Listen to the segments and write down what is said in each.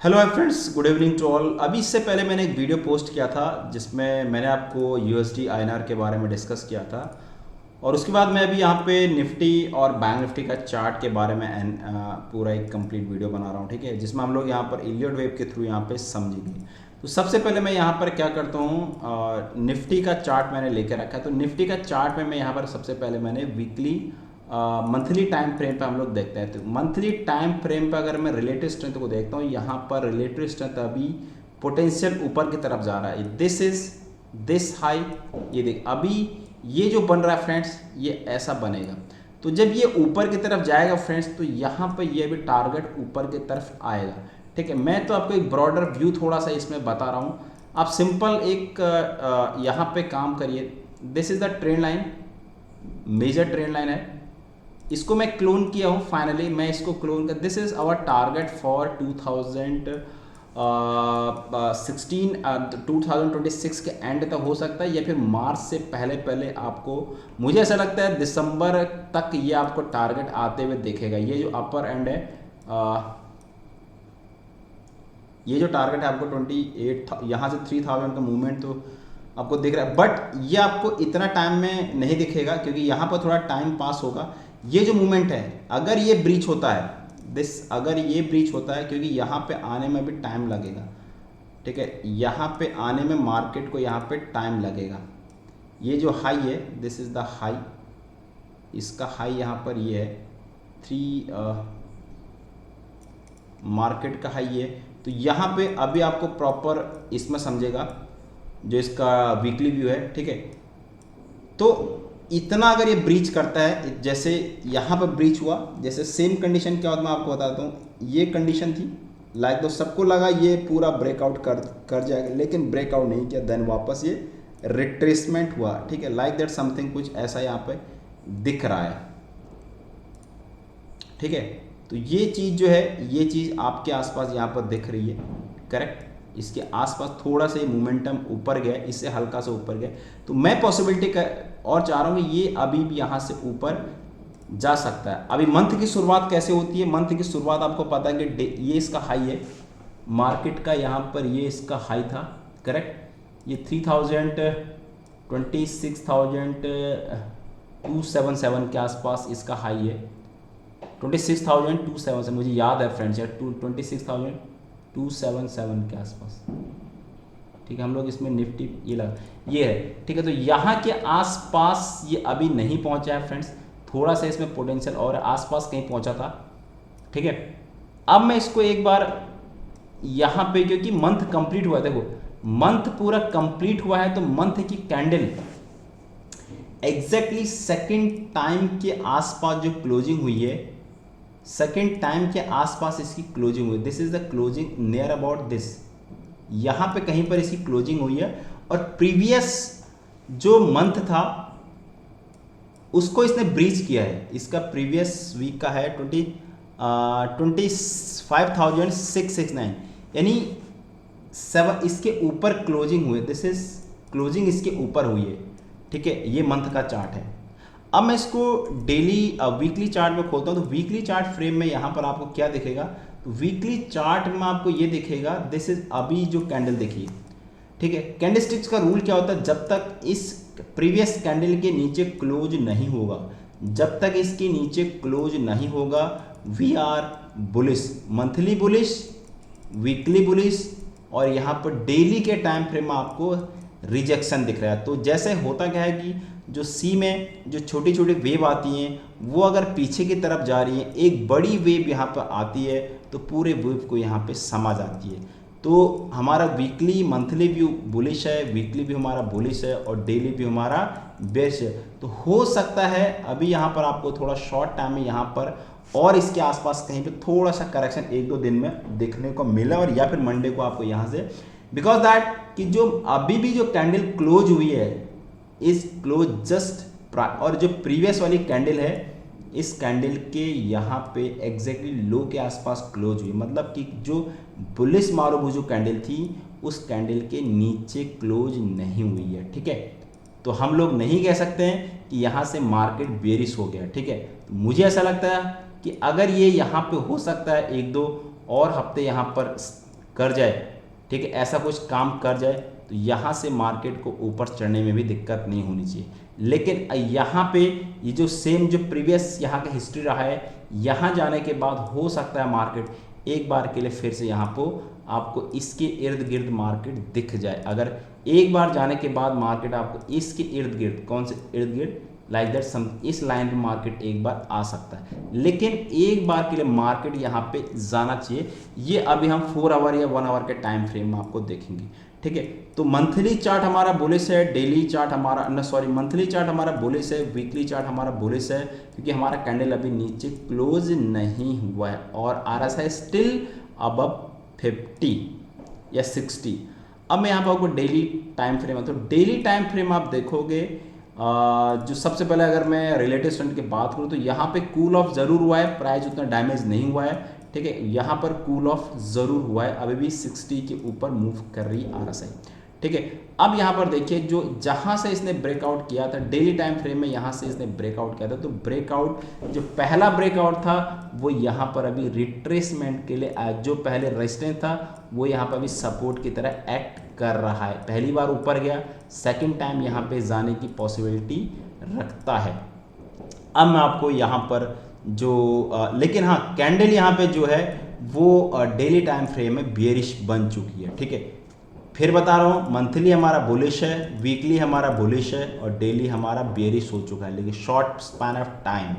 Hello hi friends, good evening to all. अभी इससे पहले मैंने एक वीडियो पोस्ट किया था जिसमें मैंने आपको यूएसडी आईएनआर के बारे में डिस्कस किया था। और उसके बाद मैं अभी यहाँ पे निफ्टी और बैंक निफ्टी का चार्ट के बारे में पूरा एक कंप्लीट वीडियो बना रहा हूँ, ठीक है, जिसमें हम लोग यहाँ पर इलियट वेव के थ्रू यहाँ पे समझेंगे। तो सबसे पहले मैं यहाँ पर क्या करता हूँ, निफ्टी का चार्ट मैंने लेकर रखा है। तो निफ्टी का चार्ट में मैं यहाँ पर सबसे पहले मैंने वीकली मंथली टाइम फ्रेम पे हम लोग देखते हैं। तो मंथली टाइम फ्रेम पे अगर मैं रिलेटिव स्ट्रेंथ को देखता हूँ, यहाँ पर रिलेटिव स्ट्रेंथ अभी पोटेंशियल ऊपर की तरफ जा रहा है। दिस इज दिस हाई, ये देख अभी ये जो बन रहा है फ्रेंड्स, ये ऐसा बनेगा। तो जब ये ऊपर की तरफ जाएगा फ्रेंड्स, तो यहाँ पर ये भी टारगेट ऊपर की तरफ आएगा, ठीक है। मैं तो आपको एक ब्रॉडर व्यू थोड़ा सा इसमें बता रहा हूँ। आप सिंपल एक यहाँ पे काम करिए। This is the trend line, major trend line है। इसको मैं क्लोन किया हूँ। फाइनली मैं इसको क्लोन कर, this is our target for 2026 के एंड तक हो सकता है, या फिर मार्च से पहले पहले आपको, मुझे ऐसा लगता है दिसंबर तक ये आपको टारगेट आते हुए देखेगा। ये जो अपर एंड है, ये जो टारगेट है आपको 28, यहाँ से 3000 का मूवमेंट तो आपको दिख रहा है। बट ये आपको इतना टाइम में नहीं दिखेगा, क्योंकि यहाँ पर थोड़ा टाइम पास होगा। ये जो मूवमेंट है, अगर ये ब्रीच होता है, अगर ये ब्रीच होता है, क्योंकि यहाँ पे आने में भी टाइम लगेगा, ठीक है, यहाँ पे आने में मार्केट को यहाँ पे टाइम लगेगा। ये जो हाई है, दिस इज द हाई, इसका हाई यहाँ पर ये है 3, मार्केट का हाई है। तो यहाँ पे अभी आपको प्रॉपर इसमें समझेगा, जो इसका वीकली व्यू है, ठीक है। तो इतना अगर ये ब्रीच करता है, जैसे यहाँ पर ब्रीच हुआ, जैसे सेम कंडीशन क्या होता है मैं आपको बताता हूँ। ये कंडीशन थी लाइक, तो सबको लगा ये पूरा ब्रेकआउट कर जाएगा, लेकिन ब्रेकआउट नहीं किया। देन वापस ये रिट्रेसमेंट हुआ, ठीक है, लाइक दैट समथिंग, कुछ ऐसा यहाँ पे दिख रहा है, ठीक है। तो ये चीज़ जो है, ये चीज़ आपके आसपास यहाँ पर दिख रही है, करेक्ट। इसके आसपास थोड़ा सा मोमेंटम ऊपर गया, इससे हल्का सा ऊपर गया। तो मैं पॉसिबिलिटी और चाह रहा हूँ कि ये अभी भी यहाँ से ऊपर जा सकता है। अभी मंथ की शुरुआत कैसे होती है? मंथ की शुरुआत आपको पता है कि ये इसका हाई है मार्केट का, यहाँ पर ये इसका हाई था, करेक्ट। ये 26,277 के आसपास इसका हाई है। 26,277 मुझे याद है फ्रेंड्स, 26,277 के आसपास, ठीक है। हम लोग इसमें निफ्टी ये है, ठीक है। तो यहाँ के आसपास ये अभी नहीं पहुँचा है फ्रेंड्स, थोड़ा सा इसमें पोटेंशियल और आसपास कहीं पहुँचा था, ठीक है। अब मैं इसको एक बार यहाँ पे, क्योंकि मंथ कंप्लीट हुआ है, देखो मंथ पूरा कंप्लीट हुआ है, तो मंथ की कैंडल एग्जैक्टली सेकेंड टाइम के आसपास जो क्लोजिंग हुई है, सेकेंड टाइम के आसपास इसकी क्लोजिंग हुई। This is the closing near about this, यहाँ पे कहीं पर इसकी क्लोजिंग हुई है। और प्रीवियस जो मंथ था उसको इसने ब्रीच किया है। इसका प्रीवियस वीक का है 25,669, यानी 7 इसके ऊपर क्लोजिंग हुई। दिस इज क्लोजिंग इसके ऊपर हुई है, ठीक है। ये मंथ का चार्ट है। अब मैं इसको डेली वीकली चार्ट में खोलता हूँ। तो वीकली चार्ट फ्रेम में यहाँ पर आपको क्या दिखेगा? तो वीकली चार्ट में आपको ये दिखेगा, दिस इज अभी जो कैंडल देखिए, ठीक है। कैंडलस्टिक्स का रूल क्या होता है? जब तक इस प्रीवियस कैंडल के नीचे क्लोज नहीं होगा, जब तक इसके नीचे क्लोज नहीं होगा, we are bullish, monthly bullish, weekly bullish, और यहाँ पर डेली के टाइम फ्रेम में आपको रिजेक्शन दिख रहा है। तो जैसे होता क्या है कि जो सी में जो छोटी छोटी वेव आती हैं, वो अगर पीछे की तरफ जा रही है, एक बड़ी वेव यहाँ पर आती है, तो पूरे वेव को यहाँ पे समा जाती है। तो हमारा वीकली मंथली व्यू बुलिश है, वीकली व्यू हमारा बुलिश है, और डेली व्यू हमारा बेरिश है। तो हो सकता है अभी यहाँ पर आपको थोड़ा शॉर्ट टाइम में यहाँ पर और इसके आसपास कहीं पे थोड़ा सा करेक्शन 1-2 दिन में देखने को मिला, और या फिर मंडे को आपको यहाँ से, बिकॉज दैट कि जो अभी भी जो कैंडल क्लोज हुई है इज क्लोज जस्ट, और जो प्रीवियस वाली कैंडल है, इस कैंडल के यहाँ पे एग्जैक्टली लो के आसपास क्लोज हुई। मतलब कि जो बुलिश मारूबुजू कैंडल थी, उस कैंडल के नीचे क्लोज नहीं हुई है, ठीक है। तो हम लोग नहीं कह सकते हैं कि यहाँ से मार्केट बेरिश हो गया, ठीक है। तो मुझे ऐसा लगता है कि अगर ये यहाँ पे हो सकता है 1-2 और हफ्ते यहाँ पर कर जाए, ठीक है, ऐसा कुछ काम कर जाए, तो यहाँ से मार्केट को ऊपर चढ़ने में भी दिक्कत नहीं होनी चाहिए। लेकिन यहाँ पे ये जो सेम जो प्रीवियस यहाँ का हिस्ट्री रहा है, यहाँ जाने के बाद हो सकता है मार्केट एक बार के लिए फिर से यहाँ पर आपको इसके इर्द गिर्द मार्केट दिख जाए। अगर एक बार जाने के बाद मार्केट आपको इसके इर्द गिर्द, कौन से इर्द गिर्द, लाइक दैट सम, इस लाइन पे मार्केट एक बार आ सकता है, लेकिन एक बार के लिए मार्केट यहाँ पे जाना चाहिए। ये अभी हम 4 आवर या 1 आवर के टाइम फ्रेम में आपको देखेंगे, ठीक है। तो मंथली चार्ट हमारा बुलिश है, डेली चार्ट हमारा मंथली चार्ट हमारा बुलिश है, वीकली चार्ट हमारा बुलिश है, क्योंकि हमारा कैंडल अभी नीचे क्लोज नहीं हुआ है और RSI स्टिल अबव 50 या 60। अब मैं यहाँ पर आपको डेली टाइम फ्रेम है, तो डेली टाइम फ्रेम आप देखोगे, जो सबसे पहले अगर मैं रिलेटिव स्ट्रेंथ की बात करूँ तो यहाँ पे कूल ऑफ ज़रूर हुआ है, प्राइस उतना डैमेज नहीं हुआ है, ठीक है। यहाँ पर कूल ऑफ ज़रूर हुआ है, अभी भी 60 के ऊपर मूव कर रही RSI, ठीक है। अब यहाँ पर देखिए, जो जहाँ से इसने ब्रेकआउट किया था डेली टाइम फ्रेम में, यहाँ से इसने ब्रेकआउट किया था, तो ब्रेकआउट जो पहला ब्रेकआउट था वो यहाँ पर अभी रिट्रेसमेंट के लिए, जो पहले रेजिस्टेंस था वो यहाँ पर अभी सपोर्ट की तरह एक्ट कर रहा है। पहली बार ऊपर गया, सेकंड टाइम यहाँ पे जाने की पॉसिबिलिटी रखता है। अब मैं आपको यहाँ पर जो लेकिन हाँ, कैंडल यहाँ पे जो है वो डेली टाइम फ्रेम में बियरिश बन चुकी है, ठीक है। फिर बता रहा हूँ, मंथली हमारा बुलिश है, वीकली हमारा बुलिश है और डेली हमारा बेरिश हो चुका है, लेकिन शॉर्ट स्पैन ऑफ टाइम,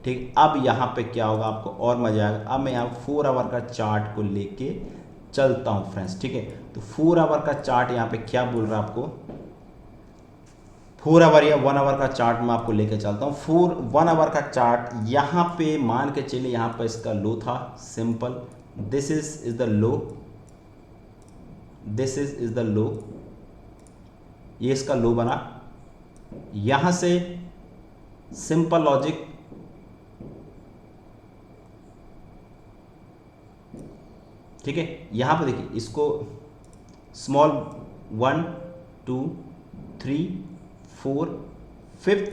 ठीक। अब यहाँ पे क्या होगा, आपको और मजा आएगा। अब मैं यहाँ 4 आवर का चार्ट को लेके चलता हूँ फ्रेंड्स, ठीक है। तो 4 आवर का चार्ट यहाँ पे क्या बोल रहा है आपको, 4 आवर या 1 आवर का चार्ट मैं आपको लेके चलता हूँ। 1 आवर का चार्ट यहाँ पे मान के चलिए, यहाँ पर इसका लो था, simple, this is the low, this is the low, ये इसका लो बना। यहां से सिंपल लॉजिक, ठीक है। यहां पर देखिए, इसको स्मॉल 1 2 3 4 5,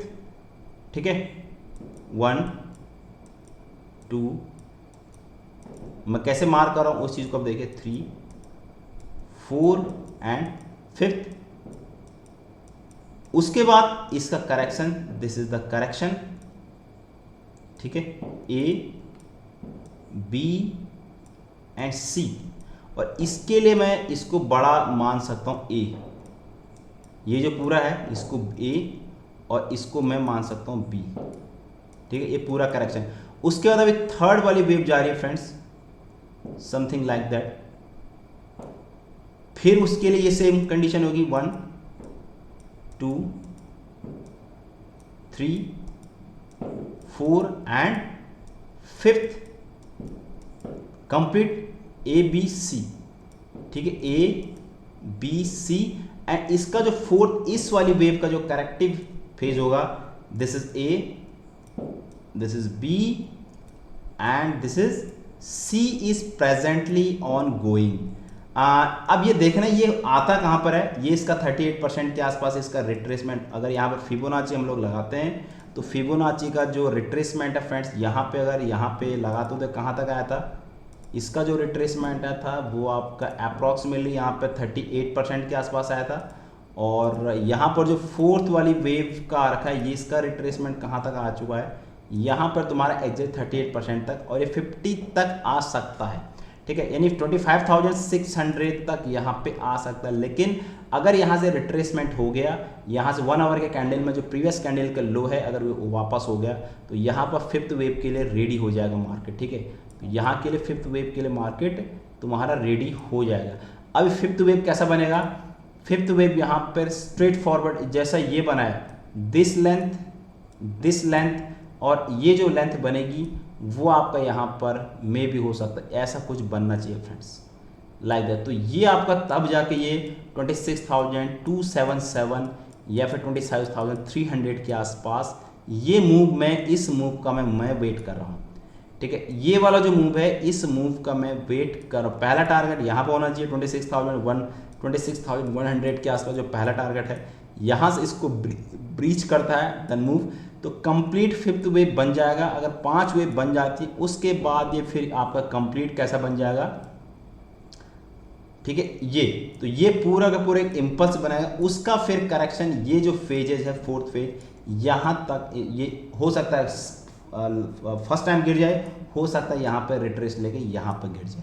ठीक है, 1 2, मैं कैसे मार्क कर रहा हूं उस चीज को आप देखिए, 3 4 एंड 5। उसके बाद इसका correction, this is the correction, ठीक है, A B एंड C, और इसके लिए मैं इसको बड़ा मान सकता हूं A, ये जो पूरा है इसको A और इसको मैं मान सकता हूं B, ठीक है, ये पूरा करेक्शन। उसके बाद अभी थर्ड वाली वेव जा रही है फ्रेंड्स, समथिंग लाइक दैट। फिर उसके लिए ये सेम कंडीशन होगी, 1 2 3 4 एंड 5th, कंप्लीट ABC, ठीक है, ABC। एंड इसका जो फोर्थ, इस वाली वेव का जो करेक्टिव फेज होगा, this is A, this is B and this is C is presently on going. अब ये देखना, ये आता कहाँ पर है, ये इसका 38% के आसपास इसका रिट्रेसमेंट। अगर यहाँ पर फिबोनाची हम लोग लगाते हैं तो फिबोनाची का जो रिट्रेसमेंट है फ्रेंड्स, यहाँ पे अगर यहाँ पे लगाते हो तो कहाँ तक आया था, इसका जो रिट्रेसमेंट था वो आपका अप्रॉक्सीमेटली यहाँ पे 38% के आसपास आया था। और यहाँ पर जो फोर्थ वाली वेव का रखा है, ये इसका रिट्रेसमेंट कहाँ तक आ चुका है, यहाँ पर तुम्हारा एग्जैक्ट 38% तक, और ये 50 तक आ सकता है, ठीक है, यानी 25,600 तक यहाँ पे आ सकता है। लेकिन अगर यहाँ से रिट्रेसमेंट हो गया, यहाँ से 1 आवर के कैंडल में जो प्रीवियस कैंडल का लो है अगर वो वापस हो गया, तो यहाँ पर 5th वेव के लिए रेडी हो जाएगा मार्केट, ठीक है। तो यहाँ के लिए 5th वेव के लिए मार्केट तुम्हारा रेडी हो जाएगा। अब 5th वेव कैसा बनेगा, 5th वेव यहाँ पर स्ट्रेट फॉरवर्ड जैसा ये बना है, दिस लेंथ और ये जो लेंथ बनेगी वो आपका यहाँ पर मे भी हो सकता है, ऐसा कुछ बनना चाहिए फ्रेंड्स, लाइक दैट। तो ये आपका तब जाके ये 26,277 या फिर 25,300 के आसपास ये मूव, मैं इस मूव का मैं वेट कर रहा हूँ, ठीक है। ये वाला जो मूव है, इस मूव का मैं वेट कर रहा हूँ। पहला टारगेट यहाँ पर होना चाहिए 26,100 के आसपास, जो पहला टारगेट है, यहाँ से इसको ब्रीच करता है देन मूव, तो कंप्लीट 5th वेव बन जाएगा। अगर 5 वेव बन जाती है उसके बाद ये फिर आपका कंप्लीट कैसा बन जाएगा, ठीक है। ये तो ये पूरा का पूरा एक इम्पल्स बनाएगा, उसका फिर करेक्शन, ये जो फेजेज है फोर्थ फेज यहाँ तक, ये हो सकता है फर्स्ट टाइम गिर जाए, हो सकता है यहाँ पर रिट्रेस लेके यहाँ पर गिर जाए,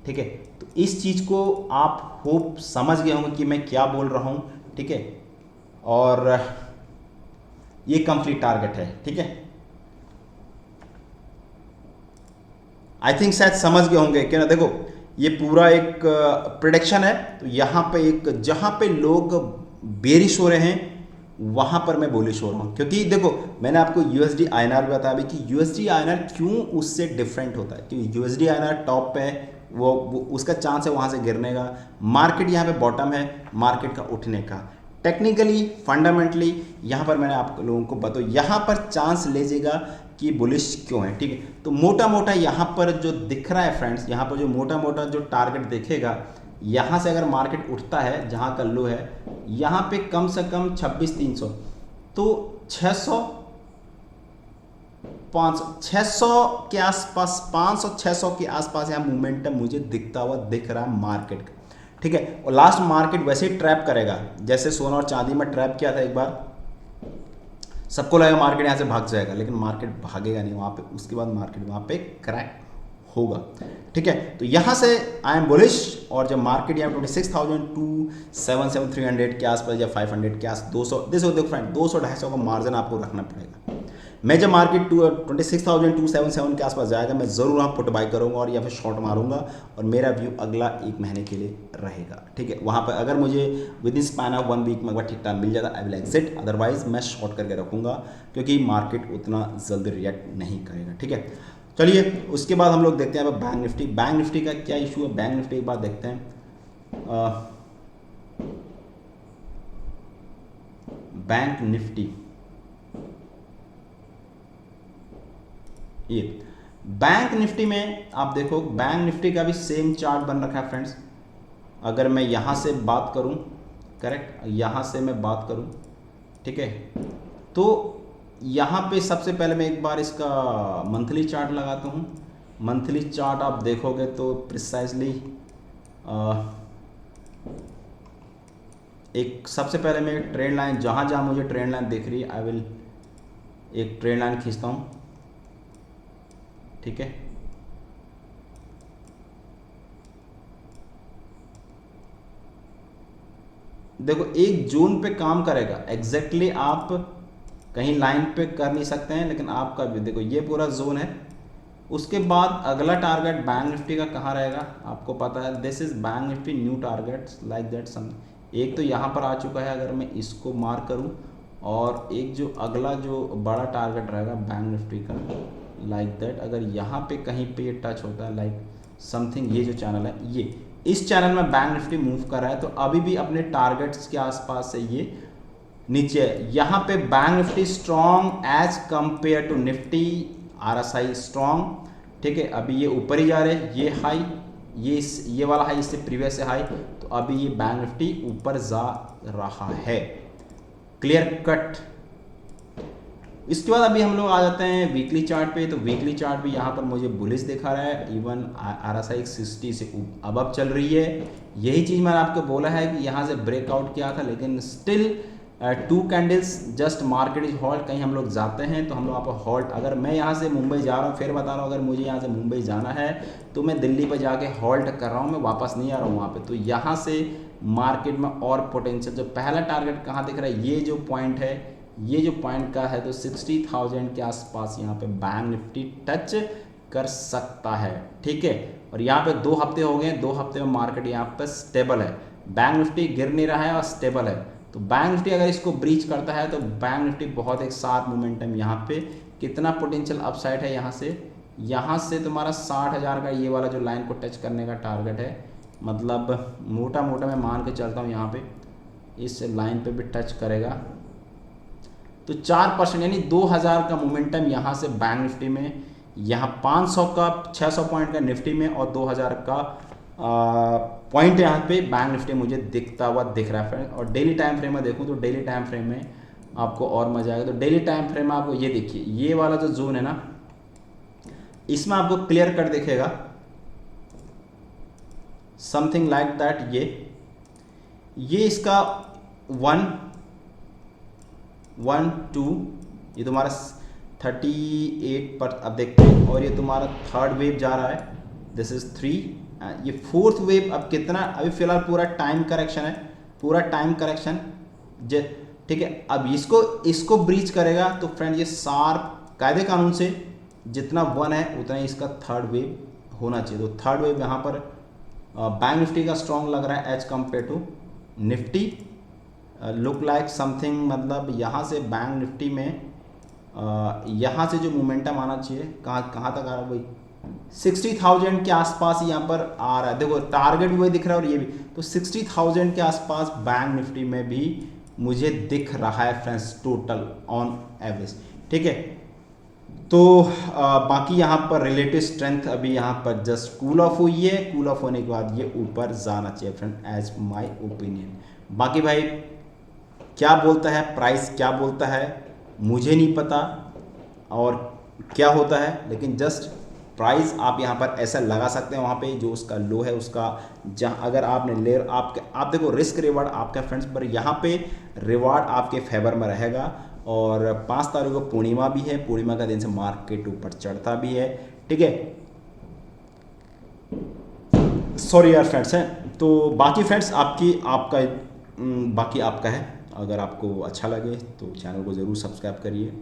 ठीक है। तो इस चीज़ को आप होप समझ गए होंगे कि मैं क्या बोल रहा हूँ, ठीक है। और ये कंप्लीट टारगेट है, ठीक है। आई थिंक शायद समझ गए होंगे कि ना, देखो ये पूरा एक प्रिडिक्शन है। तो यहाँ पे एक, जहाँ पे लोग बेरिश हो रहे हैं वहाँ पर मैं बुलिश हो रहा हूँ, क्योंकि देखो मैंने आपको यूएसडी आईएनआर भी बताया भी कि यूएसडी आईएनआर क्यों उससे डिफरेंट होता है, क्योंकि यूएसडी आईएनआर टॉप पे है, वो उसका चांस है वहाँ से गिरने का, मार्केट यहाँ पे बॉटम है मार्केट का उठने का। टेक्निकली फंडामेंटली यहाँ पर मैंने आप लोगों को बताया, यहाँ पर चांस लीजिएगा कि बुलिश क्यों है, ठीक है। तो मोटा मोटा यहाँ पर जो दिख रहा है फ्रेंड्स, यहाँ पर जो मोटा मोटा जो टारगेट देखेगा, यहाँ से अगर मार्केट उठता है जहाँ का लो है यहाँ पे कम से कम 26,300, तो 600 के आसपास, 500-600 के आसपास यहाँ मोमेंटम मुझे दिखता हुआ दिख रहा है मार्केट का, ठीक है। और लास्ट मार्केट वैसे ही ट्रैप करेगा, जैसे सोना और चांदी में ट्रैप किया था एक बार, सबको लगा मार्केट यहाँ से भाग जाएगा, लेकिन मार्केट भागेगा नहीं वहाँ पे, उसके बाद मार्केट वहाँ पे क्रैक होगा, ठीक है। तो यहाँ से आई एम बुलिश, और जब मार्केट यहाँ 26,277-300 के आसपास या 500 के आस 200, देखो फ्रेंड 200-250 का मार्जिन आपको रखना पड़ेगा। मैं जब मार्केट 26,277 के आसपास जाएगा, मैं ज़रूर वहाँ पुट बाय करूँगा और या फिर शॉर्ट मारूंगा, और मेरा व्यू अगला 1 महीने के लिए रहेगा, ठीक है। वहाँ पर अगर मुझे within span of 1 week में अगर ठीक ठाक मिल जाता आई विल एग्जिट, अदरवाइज मैं शॉर्ट करके रखूँगा, क्योंकि मार्केट उतना जल्दी रिएक्ट नहीं करेगा, ठीक है। चलिए उसके बाद हम लोग देखते हैं अब बैंक निफ्टी। बैंक निफ्टी का क्या इशू है, बैंक निफ्टी एक बार देखते हैं। बैंक निफ्टी, ये बैंक निफ्टी में आप देखो, बैंक निफ्टी का भी सेम चार्ट बन रखा है फ्रेंड्स। अगर मैं यहाँ से बात करूँ, करेक्ट, यहाँ से मैं बात करूँ, ठीक है, तो यहाँ पे सबसे पहले मैं एक बार इसका मंथली चार्ट लगाता हूँ। मंथली चार्ट आप देखोगे तो प्रिसाइजली एक सबसे पहले मैं एक ट्रेंड लाइन, जहाँ जहाँ मुझे ट्रेंड लाइन दिख रही है आई विल एक ट्रेंड लाइन खींचता हूँ, ठीक है। देखो एक जोन पे काम करेगा एग्जैक्टली, आप कहीं लाइन पे कर नहीं सकते हैं, लेकिन आपका भी देखो ये पूरा जोन है। उसके बाद अगला टारगेट बैंक निफ्टी का कहाँ रहेगा आपको पता है, this is Bank Nifty new target like that some. एक तो यहाँ पर आ चुका है, अगर मैं इसको मार्क करूँ, और एक जो अगला जो बड़ा टारगेट रहेगा बैंक निफ्टी का लाइक दैट, अगर यहाँ पे कहीं पे ये टच होता है लाइक समथिंग, ये जो चैनल है, ये इस चैनल में बैंक निफ्टी मूव कर रहा है, तो अभी भी अपने टारगेट्स के आसपास से ये नीचे है। यहाँ पे Bank Nifty strong as compare to Nifty, RSI strong, ठीक है। अभी ये ऊपर ही जा रहे हैं, ये हाई, ये वाला हाई इससे प्रीवियस से हाई, तो अभी ये बैंक निफ्टी ऊपर जा रहा है, क्लियर कट। इसके बाद अभी हम लोग आ जाते हैं वीकली चार्ट पे। तो वीकली चार्ट भी यहाँ पर मुझे बुलिश दिखा रहा है, इवन आरएसआई 60 से अब चल रही है। यही चीज़ मैंने आपको बोला है कि यहाँ से ब्रेकआउट किया था, लेकिन still 2 candles just market is halt. कहीं हम लोग जाते हैं तो हम लोग आपको हॉल्ट, अगर मैं यहाँ से मुंबई जा रहा हूँ, फिर बता रहा हूँ, अगर मुझे यहाँ से मुंबई जाना है तो मैं दिल्ली पर जाके हॉल्ट कर रहा हूँ, मैं वापस नहीं आ रहा हूँ वहाँ पे। तो यहाँ से मार्केट में और पोटेंशियल, जो पहला टारगेट कहाँ दिख रहा है, ये जो पॉइंट है, ये जो पॉइंट का है, तो 60,000 के आसपास यहाँ पे बैंक निफ्टी टच कर सकता है, ठीक है। और यहाँ पे 2 हफ्ते हो गए, 2 हफ्ते में मार्केट यहाँ पे स्टेबल है, बैंक निफ्टी गिर नहीं रहा है और स्टेबल है। तो बैंक निफ्टी अगर इसको ब्रीच करता है तो बैंक निफ्टी बहुत एक शार्प मोमेंटम, यहाँ पे कितना पोटेंशियल अपसाइड है, यहाँ से तुम्हारा 60,000 का ये वाला जो लाइन को टच करने का टारगेट है, मतलब मोटा मोटा मैं मान के चलता हूँ यहाँ पे इस लाइन पे भी टच करेगा तो 4% यानी 2000 का मोमेंटम यहाँ से बैंक निफ्टी में, यहाँ 500 का 600 पॉइंट का निफ्टी में और 2000 का पॉइंट यहाँ पे बैंक निफ्टी मुझे दिखता हुआ दिख रहा है फ्रेंड। और डेली टाइम फ्रेम में देखूँ तो डेली टाइम फ्रेम में आपको और मजा आएगा। तो डेली टाइम फ्रेम में आपको ये देखिए, ये वाला जो जोन है ना, इसमें आपको क्लियर कट दिखेगा समथिंग लाइक दैट। ये इसका 1 1 2, ये तुम्हारा 38 पर अब देखते हैं, और ये तुम्हारा थर्ड वेव जा रहा है, दिस इज 3, ये फोर्थ वेव। अब कितना, अभी फिलहाल पूरा टाइम करेक्शन है, पूरा टाइम करेक्शन, ठीक है। अब इसको ब्रीच करेगा तो फ्रेंड ये शार्प कायदे कानून से जितना 1 है उतना ही इसका थर्ड वेव होना चाहिए। तो थर्ड वेव यहाँ पर बैंक निफ्टी का स्ट्रॉन्ग लग रहा है as compare to Nifty. Look like something, मतलब यहाँ से बैंक निफ्टी में यहाँ से जो मोमेंटम आना चाहिए, कहाँ तक आ रहा है भाई, 60,000 के आसपास यहाँ पर आ रहा है। देखो टारगेट भी वही दिख रहा है और ये भी, तो 60,000 के आसपास बैंक निफ्टी में भी मुझे दिख रहा है फ्रेंड्स, टोटल ऑन एवरेज, ठीक है। तो बाकी यहाँ पर रिलेटिव स्ट्रेंथ अभी यहाँ पर जस्ट कूल ऑफ हुई है, कूल ऑफ होने के बाद ये ऊपर जाना चाहिए फ्रेंड, एज माय ओपिनियन। बाकी भाई क्या बोलता है प्राइस, क्या बोलता है मुझे नहीं पता और क्या होता है, लेकिन जस्ट प्राइस आप यहाँ पर ऐसा लगा सकते हैं, वहाँ पे जो उसका लो है उसका, जहाँ अगर आपने ले आप देखो रिस्क रिवार्ड आपका फ्रेंड्स, पर यहाँ पे रिवार्ड आपके फेवर में रहेगा। और 5 तारीख को पूर्णिमा भी है, पूर्णिमा का दिन से मार्केट ऊपर चढ़ता भी है, ठीक है। सॉरी यार फ्रेंड्स हैं, तो बाकी फ्रेंड्स बाकी आपका है। अगर आपको अच्छा लगे तो चैनल को ज़रूर सब्सक्राइब करिए,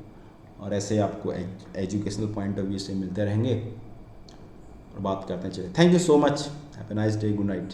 और ऐसे आपको एजुकेशनल पॉइंट ऑफ व्यू से मिलते रहेंगे और बात करते हैं। चलिए, thank you so much, have a nice day, good night.